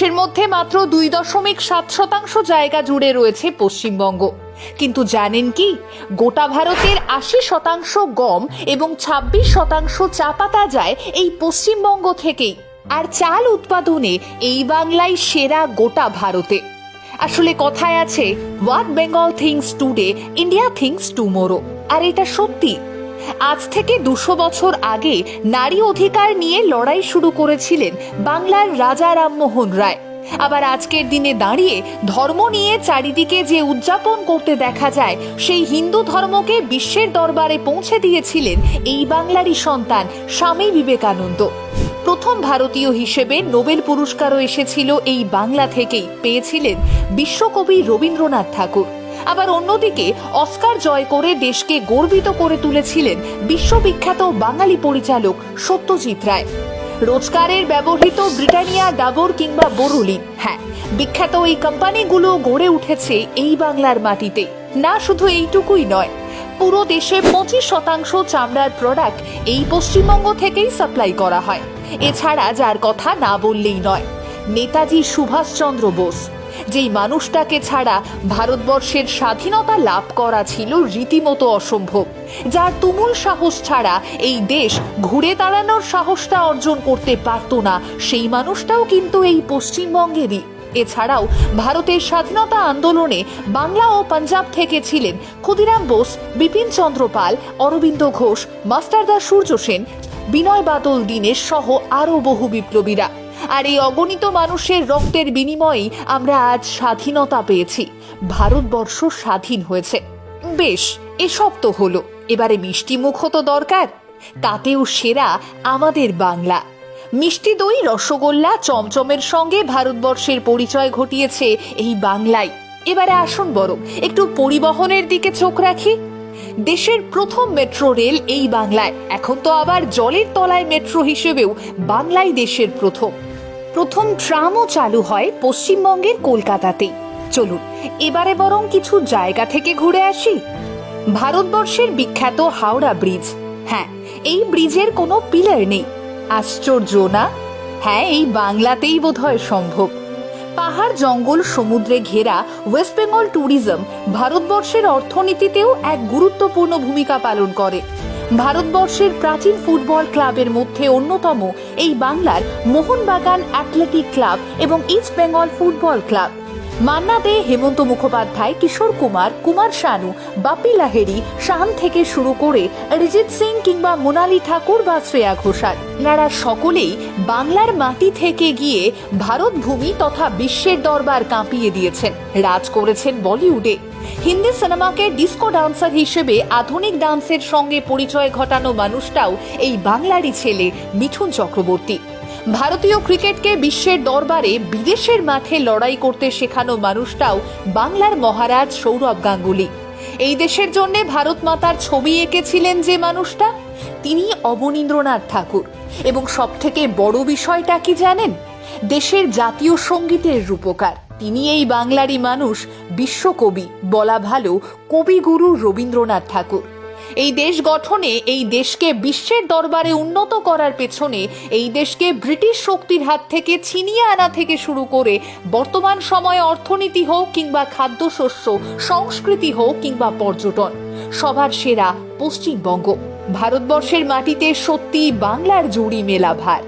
দেশের মধ্যে মাত্র 2.7% জায়গা জুড়ে রয়েছে পশ্চিমবঙ্গ। কিন্তু জানেন কি, গোটা ভারতের 80% গম এবং 26% চা পাতা যায় এই পশ্চিমবঙ্গ থেকেই। আর চাল উৎপাদনে এই বাংলাই সেরা গোটা ভারতে। আসলে কথায় আছে, what Bengal thinks today India thinks tomorrow. আর এটা সত্যি। আজ থেকে 200 বছর আগে নারী অধিকার নিয়ে লড়াই শুরু করেছিলেন বাংলার রাজা রামমোহন রায়। আবার আজকের দিনে দাঁড়িয়ে ধর্ম নিয়ে চারিদিকে যে উদযাপন করতে দেখা যায়, সেই হিন্দু ধর্মকে বিশ্বের দরবারে পৌঁছে দিয়েছিলেন এই বাংলারই সন্তান স্বামী বিবেকানন্দ। প্রথম ভারতীয় হিসেবে নোবেল পুরস্কারও এসেছিল এই বাংলা থেকেই, পেয়েছিলেন বিশ্বকবি রবীন্দ্রনাথ ঠাকুর। আবার অন্যদিকে অস্কার জয় করে দেশকে গর্বিত করে তুলেছিলেন বিশ্ববিখ্যাত বাঙালি পরিচালক সত্যজিৎ রায়। রোজগারের ব্যবহৃত ব্রিটানিয়া, ডাবর কিংবা বোরোলিন, হ্যাঁ, বিখ্যাত এই কোম্পানিগুলো গড়ে উঠেছে এই বাংলার মাটিতে। না শুধু এইটুকুই নয়, পুরো দেশে 25% চামড়ার প্রোডাক্ট এই পশ্চিমবঙ্গ থেকেই সাপ্লাই করা হয়। এছাড়া যার কথা না বললেই নয়, নেতাজি সুভাষচন্দ্র বোস, যেই মানুষটাকে ছাড়া ভারতবর্ষের স্বাধীনতা লাভ করা ছিল রীতিমতো অসম্ভব, যার তুমুল সাহস ছাড়া এই দেশ ঘুরে দাঁড়ানোর সাহসটা অর্জন করতে পারত না, সেই মানুষটাও কিন্তু এই পশ্চিমবঙ্গেরই। এছাড়াও ভারতের স্বাধীনতা আন্দোলনে বাংলা ও পাঞ্জাব থেকে ছিলেন ক্ষুদিরাম বোস, বিপিন চন্দ্র পাল, অরবিন্দ ঘোষ, মাস্টারদা সূর্য সেন, বিনয় বাদল দীনেশ সহ আরও বহু বিপ্লবীরা। আর এই অগণিত মানুষের রক্তের বিনিময়েই আমরা আজ স্বাধীনতা পেয়েছি, ভারতবর্ষ স্বাধীন হয়েছে। বেশ, এসব তো হলো, এবারে মিষ্টি মুখও তো দরকার। তাতেও সেরা আমাদের বাংলা। মিষ্টি দই, রসগোল্লা, চমচমের সঙ্গে ভারতবর্ষের পরিচয় ঘটিয়েছে এই বাংলায়। এবারে আসুন বরং একটু পরিবহনের দিকে চোখ রাখি। দেশের প্রথম মেট্রো রেল এই বাংলায়, এখন তো আবার জলের তলায় মেট্রো হিসেবেও বাংলাই দেশের প্রথম ট্রামও চালু হয় পশ্চিমবঙ্গের কলকাতাতেই। চলুন এবারে বরং কিছু জায়গা থেকে ঘুরে আসি। ভারতবর্ষের বিখ্যাত হাওড়া ব্রিজ, হ্যাঁ, এই ব্রিজের কোনো পিলার নেই। আশ্চর্য না? হ্যাঁ, এই বাংলাতেই বোধহয় সম্ভব। পাহাড়, জঙ্গল, সমুদ্রে ঘেরা ওয়েস্ট বেঙ্গল ট্যুরিজম ভারতবর্ষের অর্থনীতিতেও এক গুরুত্বপূর্ণ ভূমিকা পালন করে। ভারতবর্ষের প্রাচীন ফুটবল ক্লাবের মধ্যে অন্যতম এই বাংলার মোহনবাগান অ্যাথলেটিক ক্লাব এবং east Bengal football club. Manna Dey, Hemanta Mukhopadhyay, Kishore Kumar, Kumar Sanu, Bappi Lahiri, Shaan থেকে শুরু করে অরিজিৎ সিং কিংবা মোনালি ঠাকুর বা শ্রেয়া ঘোষাল, এনারা সকলেই বাংলার মাটি থেকে গিয়ে ভারত ভূমি তথা বিশ্বের দরবার কাঁপিয়ে দিয়েছেন, রাজ করেছেন বলিউডে। হিন্দি সিনেমাকে ডিস্কো ডান্সার হিসেবে আধুনিক ডান্সের সঙ্গে পরিচয় ঘটানো মানুষটাও এই বাংলারই ছেলে মিঠুন চক্রবর্তী। ভারতীয় ক্রিকেটকে বিশ্বের দরবারে বিদেশের মাঠে লড়াই করতে শেখানো মানুষটাও বাংলার মহারাজ সৌরভ গাঙ্গুলি। এই দেশের জন্য ভারত মাতার ছবি এঁকেছিলেন যে মানুষটা, তিনি অবনীন্দ্রনাথ ঠাকুর। এবং সব থেকে বড় বিষয়টা কি জানেন? দেশের জাতীয় সঙ্গীতের রূপকার তিনি এই বাংলারই মানুষ, বিশ্বকবি, বলা ভালো কবিগুরু রবীন্দ্রনাথ ঠাকুর। এই দেশ গঠনে, এই দেশকে বিশ্বের দরবারে উন্নত করার পেছনে, এই দেশকে ব্রিটিশ শক্তির হাত থেকে ছিনিয়ে আনা থেকে শুরু করে বর্তমান সময়ে অর্থনীতি হোক কিংবা খাদ্যশস্য, সংস্কৃতি হোক কিংবা পর্যটন, সবার সেরা পশ্চিমবঙ্গ। ভারতবর্ষের মাটিতে সত্যি বাংলার জুড়ি মেলা ভার।